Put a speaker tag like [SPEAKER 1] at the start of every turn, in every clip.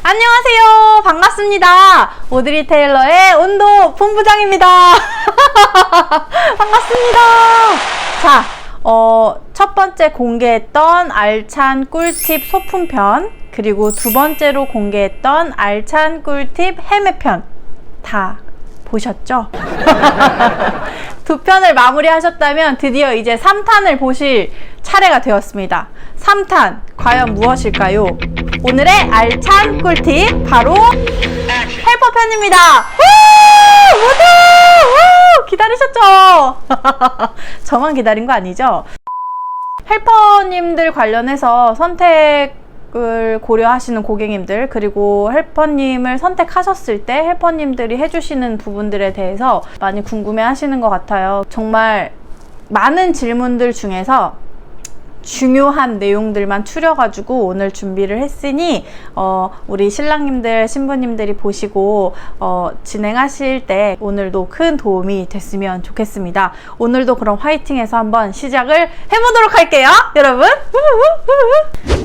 [SPEAKER 1] 안녕하세요. 반갑습니다. 오드리 테일러의 온도 본부장입니다. 반갑습니다. 자, 첫 번째 공개했던 알찬 꿀팁 소품편, 그리고 두 번째로 공개했던 알찬 꿀팁 헤매편 다 보셨죠? 두 편을 마무리하셨다면 드디어 이제 3탄을 보실 차례가 되었습니다. 3탄 과연 무엇일까요? 오늘의 알찬 꿀팁 바로 헬퍼편입니다. 모두 기다리셨죠? 저만 기다린 거 아니죠? 헬퍼님들 관련해서 선택을 고려하시는 고객님들, 그리고 헬퍼님을 선택하셨을 때 헬퍼님들이 해주시는 부분들에 대해서 많이 궁금해 하시는 것 같아요. 정말 많은 질문들 중에서 중요한 내용들만 추려가지고 오늘 준비를 했으니 우리 신랑님들, 신부님들이 보시고 진행하실 때 오늘도 큰 도움이 됐으면 좋겠습니다. 오늘도 그럼 화이팅해서 한번 시작을 해보도록 할게요, 여러분.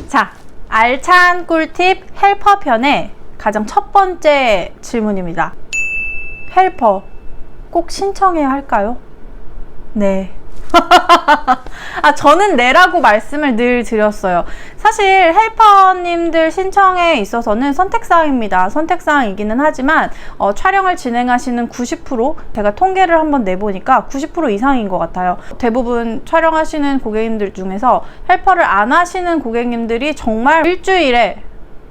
[SPEAKER 1] 자, 알찬 꿀팁 헬퍼 편의 가장 첫 번째 질문입니다. 헬퍼 꼭 신청해야 할까요? 네. 저는 네라고 말씀을 늘 드렸어요. 사실 헬퍼님들 신청에 있어서는 선택사항입니다. 선택사항이기는 하지만 촬영을 진행하시는 90%, 제가 통계를 한번 내보니까 90% 이상인 것 같아요. 대부분 촬영하시는 고객님들 중에서 헬퍼를 안 하시는 고객님들이 정말 일주일에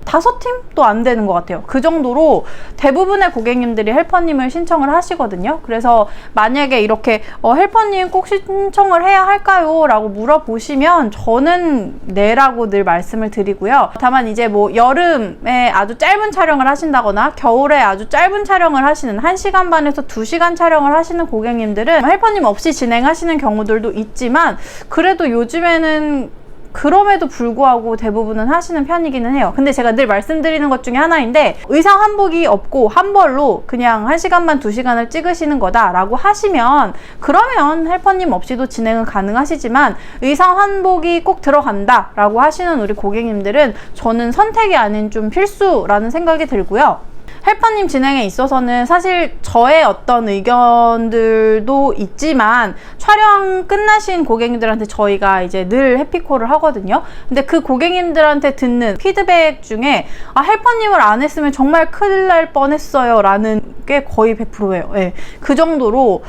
[SPEAKER 1] 5팀도 안 되는 것 같아요. 그 정도로 대부분의 고객님들이 헬퍼님을 신청을 하시거든요. 그래서 만약에 이렇게 헬퍼님 꼭 신청을 해야 할까요? 라고 물어보시면 저는 네라고 늘 말씀을 드리고요. 다만 이제 뭐 여름에 아주 짧은 촬영을 하신다거나 겨울에 아주 짧은 촬영을 하시는 1시간 반에서 2시간 촬영을 하시는 고객님들은 헬퍼님 없이 진행하시는 경우들도 있지만, 그래도 요즘에는 그럼에도 불구하고 대부분은 하시는 편이기는 해요. 근데 제가 늘 말씀드리는 것 중에 하나인데, 의상 한복이 없고 한 벌로 그냥 1시간만 2시간을 찍으시는 거다 라고 하시면, 그러면 헬퍼님 없이도 진행은 가능하시지만 의상 한복이 꼭 들어간다 라고 하시는 우리 고객님들은 저는 선택이 아닌 좀 필수라는 생각이 들고요. 헬퍼님 진행에 있어서는 사실 저의 어떤 의견들도 있지만, 촬영 끝나신 고객님들한테 저희가 이제 늘 해피콜을 하거든요. 근데 그 고객님들한테 듣는 피드백 중에 헬퍼님을 안 했으면 정말 큰일 날 뻔했어요 라는 게 거의 100%예요. 네. 그 정도로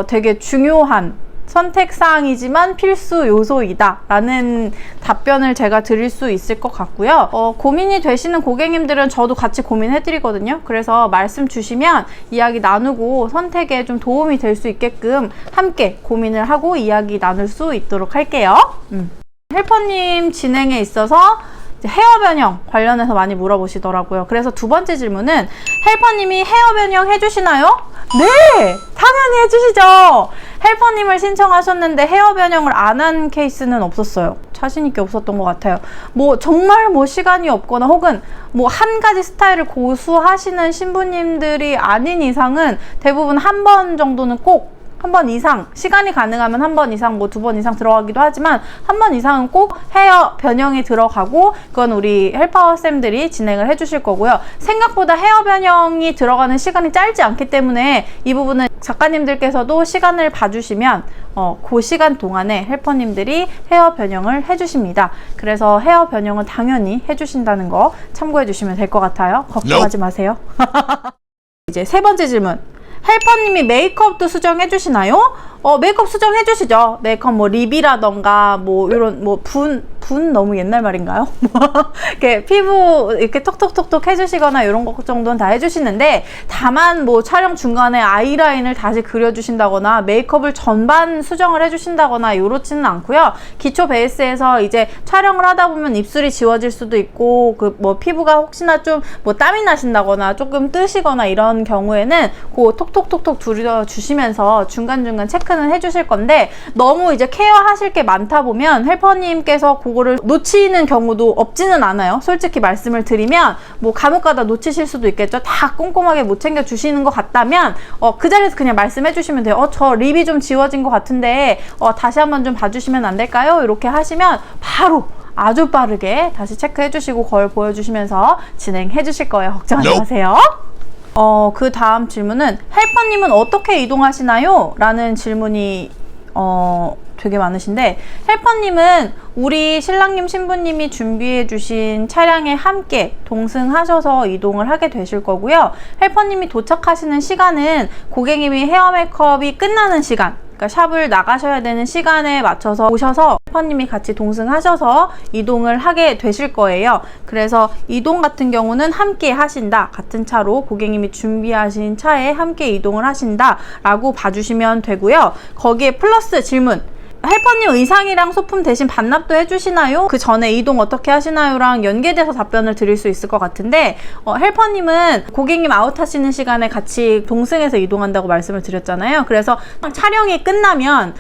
[SPEAKER 1] 되게 중요한 선택사항이지만 필수 요소이다 라는 답변을 제가 드릴 수 있을 것 같고요. 고민이 되시는 고객님들은 저도 같이 고민해 드리거든요. 그래서 말씀 주시면 이야기 나누고 선택에 좀 도움이 될 수 있게끔 함께 고민을 하고 이야기 나눌 수 있도록 할게요. 헬퍼님 진행에 있어서 헤어 변형 관련해서 많이 물어보시더라고요. 그래서 두 번째 질문은, 헬퍼님이 헤어 변형 해주시나요? 네! 당연히 해주시죠! 헬퍼님을 신청하셨는데 헤어 변형을 안 한 케이스는 없었어요. 자신있게 없었던 것 같아요. 정말 시간이 없거나 혹은 한 가지 스타일을 고수하시는 신부님들이 아닌 이상은 대부분 한 번 정도는 꼭, 한 번 이상, 시간이 가능하면 한 번 이상, 2번 이상 들어가기도 하지만 한 번 이상은 꼭 헤어 변형이 들어가고, 그건 우리 헬퍼쌤들이 진행을 해주실 거고요. 생각보다 헤어 변형이 들어가는 시간이 짧지 않기 때문에 이 부분은 작가님들께서도 시간을 봐주시면 그 시간 동안에 헬퍼님들이 헤어 변형을 해주십니다. 그래서 헤어 변형은 당연히 해주신다는 거 참고해 주시면 될 것 같아요. 걱정하지 마세요. 이제 세 번째 질문. 헬퍼님이 메이크업도 수정해 주시나요? 메이크업 수정해 주시죠. 메이크업 립이라던가 이런 분 너무 옛날 말인가요? 이렇게 피부 이렇게 톡톡톡톡 해주시거나 이런 것 정도는 다 해주시는데, 다만 촬영 중간에 아이라인을 다시 그려주신다거나 메이크업을 전반 수정을 해주신다거나 이렇지는 않고요. 기초 베이스에서 이제 촬영을 하다 보면 입술이 지워질 수도 있고, 피부가 혹시나 좀 땀이 나신다거나 조금 뜨시거나 이런 경우에는 그 톡톡톡톡 두려주시면서 중간중간 체크는 해주실 건데, 너무 이제 케어하실 게 많다 보면 헬퍼님께서 그거 요거를 놓치는 경우도 없지는 않아요. 솔직히 말씀을 드리면 뭐 간혹 가다 놓치실 수도 있겠죠. 다 꼼꼼하게 못 챙겨 주시는 것 같다면 그 자리에서 그냥 말씀해 주시면 돼요. 저 립이 좀 지워진 것 같은데 다시 한번 좀 봐주시면 안 될까요? 이렇게 하시면 바로 아주 빠르게 다시 체크해 주시고 거울 보여주시면서 진행해 주실 거예요. 걱정하지 마세요. 그 다음 질문은 헬퍼님은 어떻게 이동하시나요? 라는 질문이 되게 많으신데, 헬퍼님은 우리 신랑님 신부님이 준비해 주신 차량에 함께 동승하셔서 이동을 하게 되실 거고요. 헬퍼님이 도착하시는 시간은 고객님이 헤어 메이크업이 끝나는 시간, 그러니까 샵을 나가셔야 되는 시간에 맞춰서 오셔서 헬퍼님이 같이 동승하셔서 이동을 하게 되실 거예요. 그래서 이동 같은 경우는 함께 하신다, 같은 차로 고객님이 준비하신 차에 함께 이동을 하신다 라고 봐주시면 되고요. 거기에 플러스 질문, 헬퍼님 의상이랑 소품 대신 반납도 해주시나요? 그 전에 이동 어떻게 하시나요? 랑 연계돼서 답변을 드릴 수 있을 것 같은데, 헬퍼님은 고객님 아웃하시는 시간에 같이 동승해서 이동한다고 말씀을 드렸잖아요. 그래서 촬영이 끝나면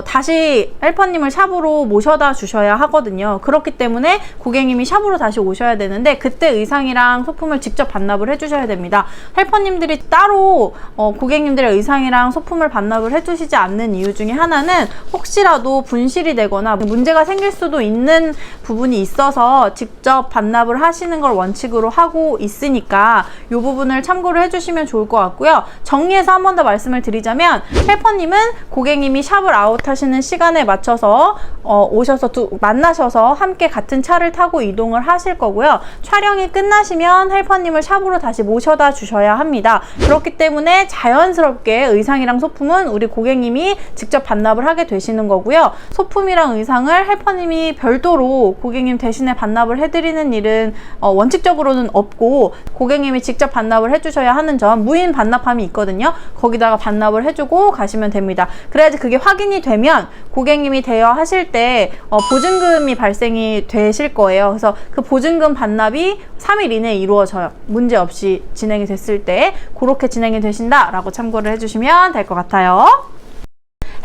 [SPEAKER 1] 다시 헬퍼님을 샵으로 모셔다 주셔야 하거든요. 그렇기 때문에 고객님이 샵으로 다시 오셔야 되는데, 그때 의상이랑 소품을 직접 반납을 해주셔야 됩니다. 헬퍼님들이 따로 고객님들의 의상이랑 소품을 반납을 해주시지 않는 이유 중에 하나는 혹시라도 분실이 되거나 문제가 생길 수도 있는 부분이 있어서 직접 반납을 하시는 걸 원칙으로 하고 있으니까 이 부분을 참고를 해주시면 좋을 것 같고요. 정리해서 한 번 더 말씀을 드리자면, 헬퍼님은 고객님이 샵을 아웃하시는 시간에 맞춰서 오셔서 만나셔서 함께 같은 차를 타고 이동을 하실 거고요. 촬영이 끝나시면 헬퍼님을 샵으로 다시 모셔다 주셔야 합니다. 그렇기 때문에 자연스럽게 의상이랑 소품은 우리 고객님이 직접 반납을 하게 되시는 거고요. 소품이랑 의상을 헬퍼님이 별도로 고객님 대신에 반납을 해드리는 일은 원칙적으로는 없고, 고객님이 직접 반납을 해주셔야 하는 점, 무인 반납함이 있거든요. 거기다가 반납을 해주고 가시면 됩니다. 그래야지 그게 확인이 되면 고객님이 대여하실 때 보증금이 발생이 되실 거예요. 그래서 그 보증금 반납이 3일 이내에 이루어져요. 문제없이 진행이 됐을 때 그렇게 진행이 되신다라고 참고를 해주시면 될 것 같아요.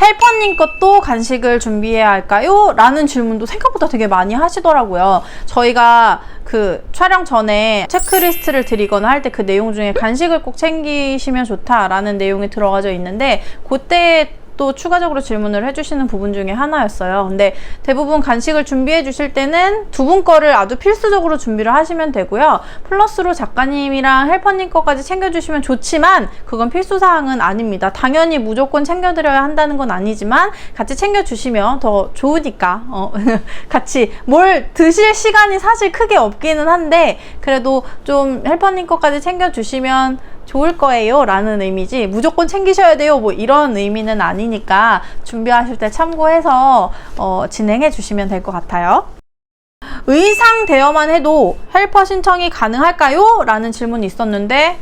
[SPEAKER 1] 헬퍼님 것도 간식을 준비해야 할까요? 라는 질문도 생각보다 되게 많이 하시더라고요. 저희가 그 촬영 전에 체크리스트를 드리거나 할 때 그 내용 중에 간식을 꼭 챙기시면 좋다라는 내용이 들어가져 있는데, 그때 또 추가적으로 질문을 해주시는 부분 중에 하나였어요. 근데 대부분 간식을 준비해 주실 때는 두 분 거를 아주 필수적으로 준비를 하시면 되고요. 플러스로 작가님이랑 헬퍼님 거까지 챙겨주시면 좋지만 그건 필수사항은 아닙니다. 당연히 무조건 챙겨드려야 한다는 건 아니지만 같이 챙겨주시면 더 좋으니까 같이 뭘 드실 시간이 사실 크게 없기는 한데, 그래도 좀 헬퍼님 거까지 챙겨주시면 좋을 거예요 라는 의미지, 무조건 챙기셔야 돼요 뭐 이런 의미는 아니니까 준비하실 때 참고해서 진행해 주시면 될 것 같아요. 의상 대여만 해도 헬퍼 신청이 가능할까요? 라는 질문이 있었는데,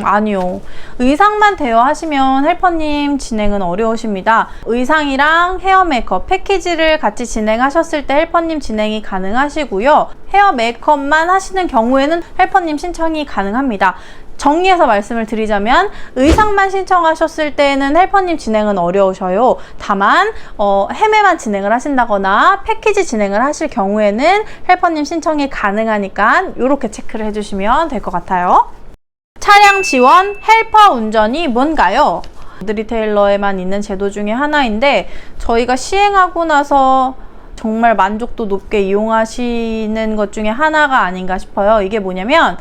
[SPEAKER 1] 아니요. 의상만 대여하시면 헬퍼님 진행은 어려우십니다. 의상이랑 헤어 메이크업 패키지를 같이 진행하셨을 때 헬퍼님 진행이 가능하시고요. 헤어 메이크업만 하시는 경우에는 헬퍼님 신청이 가능합니다. 정리해서 말씀을 드리자면, 의상만 신청하셨을 때는 헬퍼님 진행은 어려우셔요. 다만 헤매만 진행을 하신다거나 패키지 진행을 하실 경우에는 헬퍼님 신청이 가능하니까 이렇게 체크를 해주시면 될 것 같아요. 차량 지원 헬퍼 운전이 뭔가요? 리테일러에만 있는 제도 중에 하나인데, 저희가 시행하고 나서 정말 만족도 높게 이용하시는 것 중에 하나가 아닌가 싶어요. 이게 뭐냐면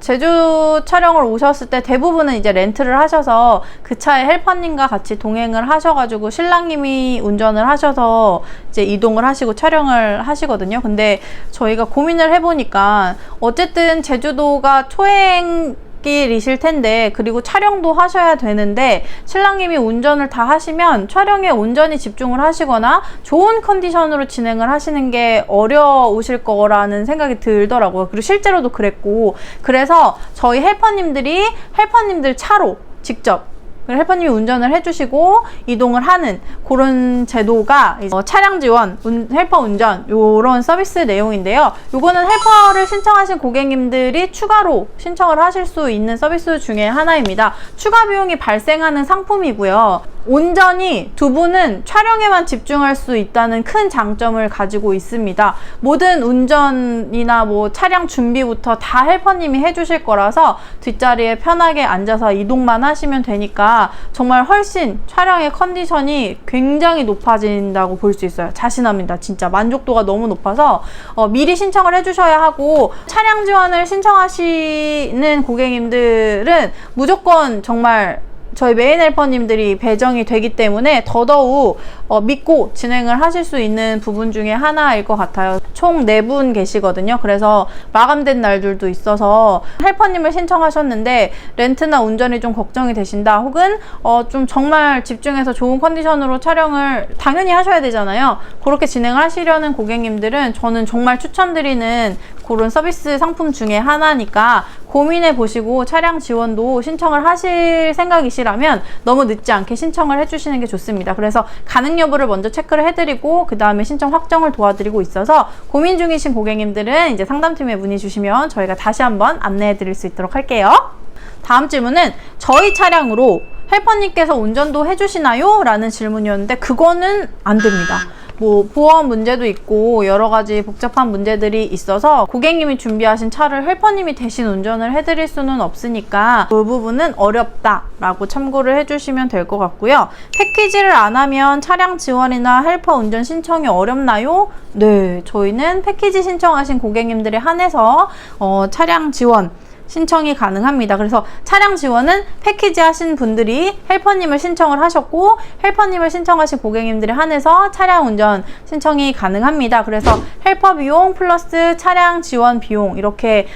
[SPEAKER 1] 제주 촬영을 오셨을 때 대부분은 이제 렌트를 하셔서 그 차에 헬퍼님과 같이 동행을 하셔가지고 신랑님이 운전을 하셔서 이제 이동을 하시고 촬영을 하시거든요. 근데 저희가 고민을 해보니까 어쨌든 제주도가 초행길이실 텐데, 그리고 촬영도 하셔야 되는데 신랑님이 운전을 다 하시면 촬영에 온전히 집중을 하시거나 좋은 컨디션으로 진행을 하시는 게 어려우실 거라는 생각이 들더라고요. 그리고 실제로도 그랬고, 그래서 저희 헬퍼님들 차로 직접 헬퍼님이 운전을 해주시고 이동을 하는 그런 제도가 차량 지원, 헬퍼 운전 요런 서비스 내용인데요. 요거는 헬퍼를 신청하신 고객님들이 추가로 신청을 하실 수 있는 서비스 중에 하나입니다. 추가 비용이 발생하는 상품이고요. 온전히 두 분은 촬영에만 집중할 수 있다는 큰 장점을 가지고 있습니다. 모든 운전이나 뭐 차량 준비부터 다 헬퍼님이 해주실 거라서 뒷자리에 편하게 앉아서 이동만 하시면 되니까 정말 훨씬 촬영의 컨디션이 굉장히 높아진다고 볼 수 있어요. 자신합니다. 진짜 만족도가 너무 높아서 미리 신청을 해주셔야 하고, 차량 지원을 신청하시는 고객님들은 무조건 정말 저희 메인 헬퍼님들이 배정이 되기 때문에 더더욱 믿고 진행을 하실 수 있는 부분 중에 하나일 것 같아요. 총 4분 계시거든요. 그래서 마감된 날들도 있어서 헬퍼님을 신청하셨는데 렌트나 운전이 좀 걱정이 되신다, 혹은 좀 정말 집중해서 좋은 컨디션으로 촬영을 당연히 하셔야 되잖아요. 그렇게 진행을 하시려는 고객님들은 저는 정말 추천드리는 그런 서비스 상품 중에 하나니까 고민해 보시고 차량 지원도 신청을 하실 생각이시라면 너무 늦지 않게 신청을 해주시는 게 좋습니다. 그래서 가능 여부를 먼저 체크를 해드리고 그 다음에 신청 확정을 도와드리고 있어서 고민 중이신 고객님들은 이제 상담팀에 문의 주시면 저희가 다시 한번 안내해 드릴 수 있도록 할게요. 다음 질문은 저희 차량으로 헬퍼님께서 운전도 해주시나요? 라는 질문이었는데 그거는 안 됩니다. 뭐 보험 문제도 있고 여러 가지 복잡한 문제들이 있어서 고객님이 준비하신 차를 헬퍼님이 대신 운전을 해드릴 수는 없으니까 그 부분은 어렵다라고 참고를 해주시면 될 것 같고요. 패키지를 안 하면 차량 지원이나 헬퍼 운전 신청이 어렵나요? 네, 저희는 패키지 신청하신 고객님들에 한해서 차량 지원 신청이 가능합니다. 그래서 차량 지원은 패키지 하신 분들이 헬퍼님을 신청을 하셨고 헬퍼님을 신청하신 고객님들에 한해서 차량 운전 신청이 가능합니다. 그래서 헬퍼 비용 플러스 차량 지원 비용 이렇게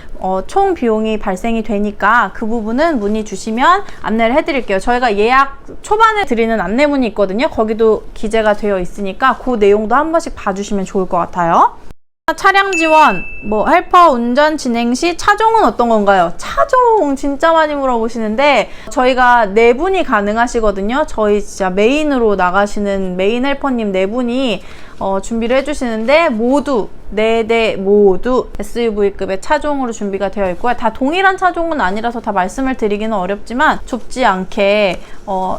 [SPEAKER 1] 총 비용이 발생이 되니까 그 부분은 문의 주시면 안내를 해드릴게요. 저희가 예약 초반에 드리는 안내문이 있거든요. 거기도 기재가 되어 있으니까 그 내용도 한 번씩 봐주시면 좋을 것 같아요. 차량 지원, 뭐 헬퍼 운전 진행 시 차종은 어떤 건가요? 차종 진짜 많이 물어보시는데 저희가 4분이 가능하시거든요. 저희 진짜 메인으로 나가시는 메인 헬퍼님 4분이 준비를 해주시는데 모두 4대 모두 SUV급의 차종으로 준비가 되어 있고요. 다 동일한 차종은 아니라서 다 말씀을 드리기는 어렵지만 좁지 않게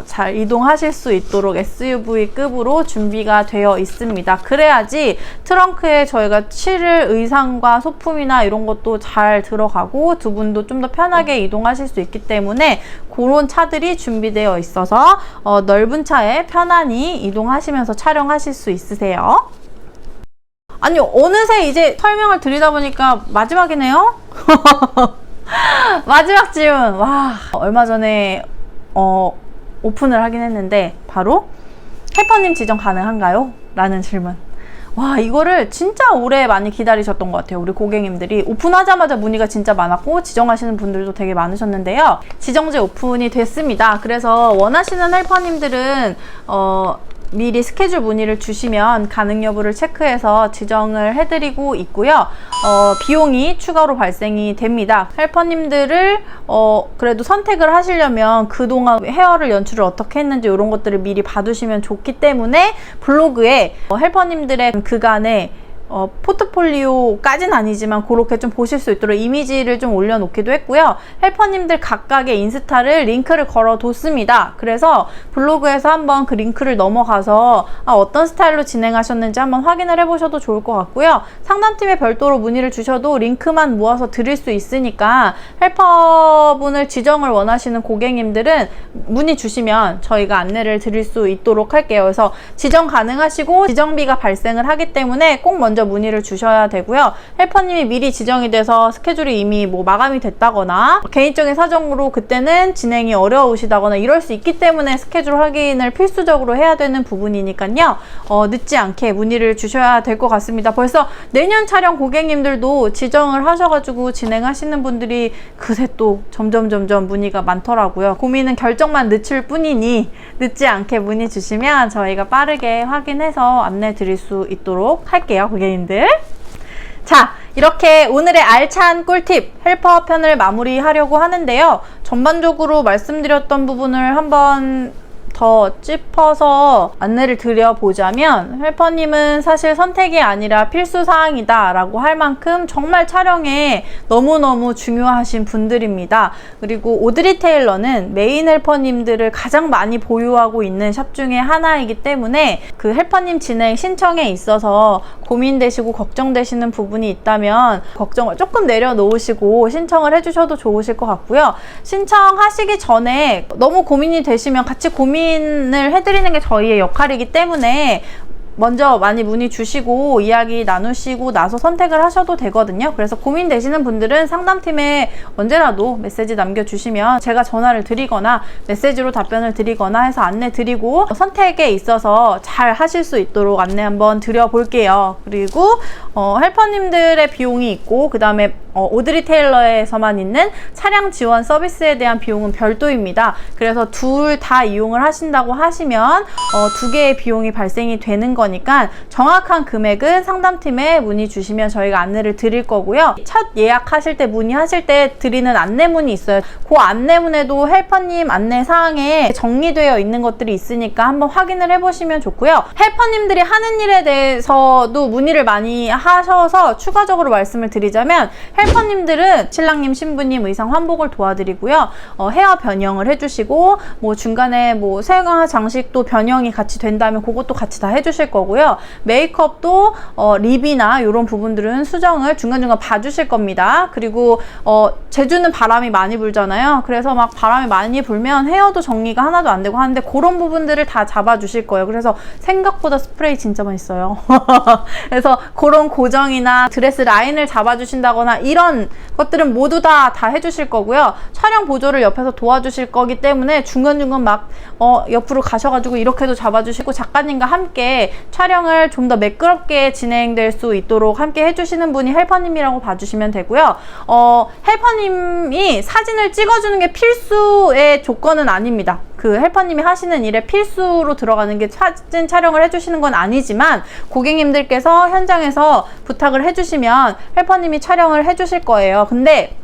[SPEAKER 1] 잘 이동하실 수 있도록 SUV급으로 준비가 되어 있습니다. 그래야지 트렁크에 저희가 실을 의상과 소품이나 이런 것도 잘 들어가고 두 분도 좀 더 편하게 이동하실 수 있기 때문에 그런 차들이 준비되어 있어서 넓은 차에 편안히 이동하시면서 촬영하실 수 있으세요. 아니 어느새 이제 설명을 드리다 보니까 마지막이네요. 마지막 질문. 와, 얼마 전에 오픈을 하긴 했는데 바로 헬퍼님 지정 가능한가요? 라는 질문. 와, 이거를 진짜 오래 많이 기다리셨던 것 같아요. 우리 고객님들이 오픈하자마자 문의가 진짜 많았고 지정하시는 분들도 되게 많으셨는데요. 지정제 오픈이 됐습니다. 그래서 원하시는 헬퍼님들은 미리 스케줄 문의를 주시면 가능 여부를 체크해서 지정을 해드리고 있고요. 비용이 추가로 발생이 됩니다. 헬퍼님들을 그래도 선택을 하시려면 그동안 헤어를 연출을 어떻게 했는지 이런 것들을 미리 봐두시면 좋기 때문에 블로그에 헬퍼님들의 그간의 포트폴리오까지는 아니지만 그렇게 좀 보실 수 있도록 이미지를 좀 올려놓기도 했고요. 헬퍼님들 각각의 인스타를 링크를 걸어뒀습니다. 그래서 블로그에서 한번 그 링크를 넘어가서 어떤 스타일로 진행하셨는지 한번 확인을 해보셔도 좋을 것 같고요. 상담팀에 별도로 문의를 주셔도 링크만 모아서 드릴 수 있으니까 헬퍼분을 지정을 원하시는 고객님들은 문의 주시면 저희가 안내를 드릴 수 있도록 할게요. 그래서 지정 가능하시고 지정비가 발생을 하기 때문에 꼭 먼저 문의를 주셔야 되고요. 헬퍼님이 미리 지정이 돼서 스케줄이 이미 뭐 마감이 됐다거나 개인적인 사정으로 그때는 진행이 어려우시다거나 이럴 수 있기 때문에 스케줄 확인을 필수적으로 해야 되는 부분이니까요. 늦지 않게 문의를 주셔야 될 것 같습니다. 벌써 내년 촬영 고객님들도 지정을 하셔가지고 진행하시는 분들이 그새 또 점점 문의가 많더라고요. 고민은 결정만 늦출 뿐이니 늦지 않게 문의 주시면 저희가 빠르게 확인해서 안내 드릴 수 있도록 할게요. 고객님들. 자, 이렇게 오늘의 알찬 꿀팁 헬퍼 편을 마무리하려고 하는데요. 전반적으로 말씀드렸던 부분을 한번 더 짚어서 안내를 드려보자면 헬퍼님은 사실 선택이 아니라 필수사항이다 라고 할 만큼 정말 촬영에 너무너무 중요하신 분들입니다. 그리고 오드리 테일러는 메인 헬퍼님들을 가장 많이 보유하고 있는 샵 중에 하나이기 때문에 그 헬퍼님 진행 신청에 있어서 고민되시고 걱정되시는 부분이 있다면 걱정을 조금 내려놓으시고 신청을 해주셔도 좋으실 것 같고요. 신청하시기 전에 너무 고민이 되시면 같이 고민을 해드리는 게 저희의 역할이기 때문에 먼저 많이 문의 주시고 이야기 나누시고 나서 선택을 하셔도 되거든요. 그래서 고민되시는 분들은 상담팀에 언제라도 메시지 남겨주시면 제가 전화를 드리거나 메시지로 답변을 드리거나 해서 안내 드리고 선택에 있어서 잘 하실 수 있도록 안내 한번 드려볼게요. 그리고 헬퍼님들의 비용이 있고 그 다음에 오드리 테일러에서만 있는 차량 지원 서비스에 대한 비용은 별도입니다. 그래서 둘 다 이용을 하신다고 하시면 두 개의 비용이 발생이 되는 거니까 정확한 금액은 상담팀에 문의 주시면 저희가 안내를 드릴 거고요. 첫 예약하실 때 문의하실 때 드리는 안내문이 있어요. 그 안내문에도 헬퍼님 안내사항에 정리되어 있는 것들이 있으니까 한번 확인을 해보시면 좋고요. 헬퍼님들이 하는 일에 대해서도 문의를 많이 하셔서 추가적으로 말씀을 드리자면 헬퍼님들은 신랑님, 신부님 의상 환복을 도와드리고요. 헤어 변형을 해주시고 뭐 중간에 뭐 생화 장식도 변형이 같이 된다면 그것도 같이 다 해주실 거고요. 메이크업도 립이나 이런 부분들은 수정을 중간중간 봐주실 겁니다. 그리고 제주는 바람이 많이 불잖아요. 그래서 막 바람이 많이 불면 헤어도 정리가 하나도 안 되고 하는데 그런 부분들을 다 잡아주실 거예요. 그래서 생각보다 스프레이 진짜 많이 써요. 그래서 그런 고정이나 드레스 라인을 잡아주신다거나 이런 것들은 모두 다 해주실 거고요. 촬영 보조를 옆에서 도와주실 거기 때문에 중간중간 막 옆으로 가셔가지고 이렇게도 잡아주시고 작가님과 함께 촬영을 좀 더 매끄럽게 진행될 수 있도록 함께 해주시는 분이 헬퍼님이라고 봐주시면 되고요. 헬퍼님이 사진을 찍어주는 게 필수의 조건은 아닙니다. 그 헬퍼님이 하시는 일에 필수로 들어가는 게 사진 촬영을 해주시는 건 아니지만 고객님들께서 현장에서 부탁을 해주시면 헬퍼님이 촬영을 해주실 거예요. 근데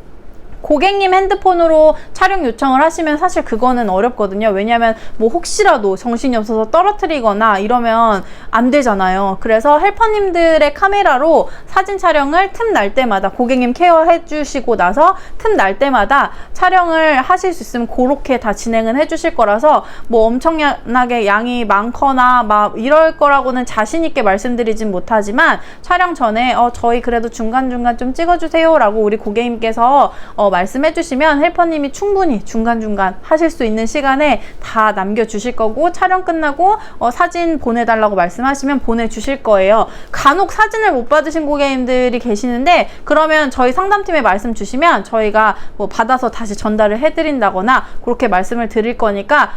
[SPEAKER 1] 고객님 핸드폰으로 촬영 요청을 하시면 사실 그거는 어렵거든요. 왜냐하면 뭐 혹시라도 정신이 없어서 떨어뜨리거나 이러면 안 되잖아요. 그래서 헬퍼님들의 카메라로 사진 촬영을 틈날 때마다 고객님 케어해 주시고 나서 틈날 때마다 촬영을 하실 수 있으면 그렇게 다 진행은 해 주실 거라서 뭐 엄청나게 양이 많거나 막 이럴 거라고는 자신 있게 말씀드리진 못하지만 촬영 전에 저희 그래도 중간중간 좀 찍어주세요 라고 우리 고객님께서 말씀해 주시면 헬퍼님이 충분히 중간중간 하실 수 있는 시간에 다 남겨주실 거고 촬영 끝나고 사진 보내달라고 말씀하시면 보내주실 거예요. 간혹 사진을 못 받으신 고객님들이 계시는데 그러면 저희 상담팀에 말씀 주시면 저희가 뭐 받아서 다시 전달을 해드린다거나 그렇게 말씀을 드릴 거니까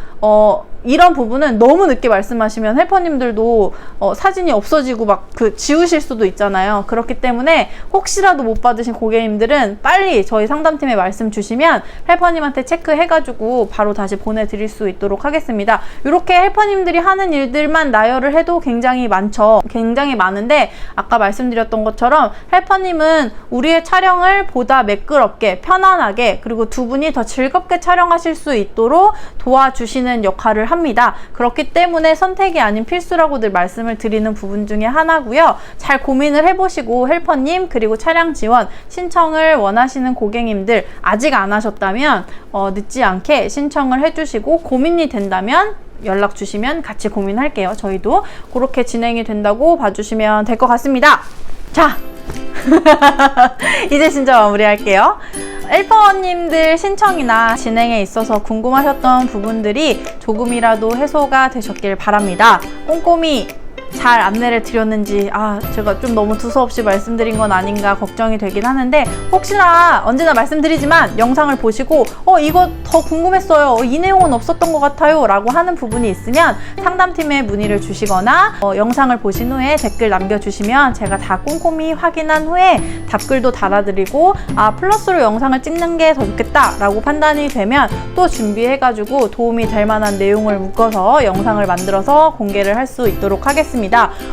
[SPEAKER 1] 이런 부분은 너무 늦게 말씀하시면 헬퍼님들도 사진이 없어지고 막 지우실 수도 있잖아요. 그렇기 때문에 혹시라도 못 받으신 고객님들은 빨리 저희 상담팀에 말씀 주시면 헬퍼님한테 체크해가지고 바로 다시 보내드릴 수 있도록 하겠습니다. 이렇게 헬퍼님들이 하는 일들만 나열을 해도 굉장히 많죠. 굉장히 많은데 아까 말씀드렸던 것처럼 헬퍼님은 우리의 촬영을 보다 매끄럽게 편안하게 그리고 두 분이 더 즐겁게 촬영하실 수 있도록 도와주시는 역할을 합니다. 그렇기 때문에 선택이 아닌 필수라고 늘 말씀을 드리는 부분 중에 하나고요. 잘 고민을 해보시고 헬퍼님 그리고 차량 지원 신청을 원하시는 고객님들 아직 안 하셨다면 늦지 않게 신청을 해주시고 고민이 된다면 연락 주시면 같이 고민할게요. 저희도 그렇게 진행이 된다고 봐주시면 될 것 같습니다. 자 이제 진짜 마무리할게요. 헬퍼님들 신청이나 진행에 있어서 궁금하셨던 부분들이 조금이라도 해소가 되셨길 바랍니다. 꼼꼼히 잘 안내를 드렸는지 제가 좀 너무 두서없이 말씀드린 건 아닌가 걱정이 되긴 하는데 혹시나 언제나 말씀드리지만 영상을 보시고 이거 더 궁금했어요. 이 내용은 없었던 것 같아요 라고 하는 부분이 있으면 상담팀에 문의를 주시거나 영상을 보신 후에 댓글 남겨주시면 제가 다 꼼꼼히 확인한 후에 답글도 달아드리고 플러스로 영상을 찍는 게 더 좋겠다 라고 판단이 되면 또 준비해가지고 도움이 될 만한 내용을 묶어서 영상을 만들어서 공개를 할 수 있도록 하겠습니다.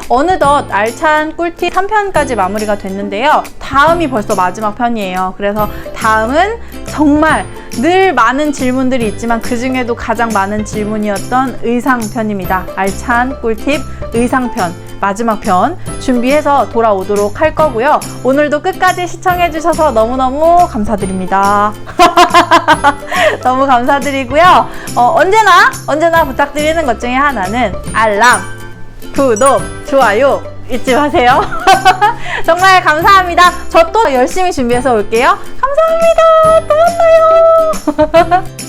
[SPEAKER 1] 어느덧 알찬 꿀팁 3편까지 마무리가 됐는데요. 다음이 벌써 마지막 편이에요. 그래서 다음은 정말 늘 많은 질문들이 있지만 그 중에도 가장 많은 질문이었던 의상편입니다. 알찬 꿀팁 의상편 마지막 편 준비해서 돌아오도록 할 거고요. 오늘도 끝까지 시청해주셔서 너무너무 감사드립니다. 너무 감사드리고요. 언제나 부탁드리는 것 중에 하나는 알람, 구독, 좋아요 잊지 마세요. 정말 감사합니다. 저 또 열심히 준비해서 올게요. 감사합니다. 또 만나요.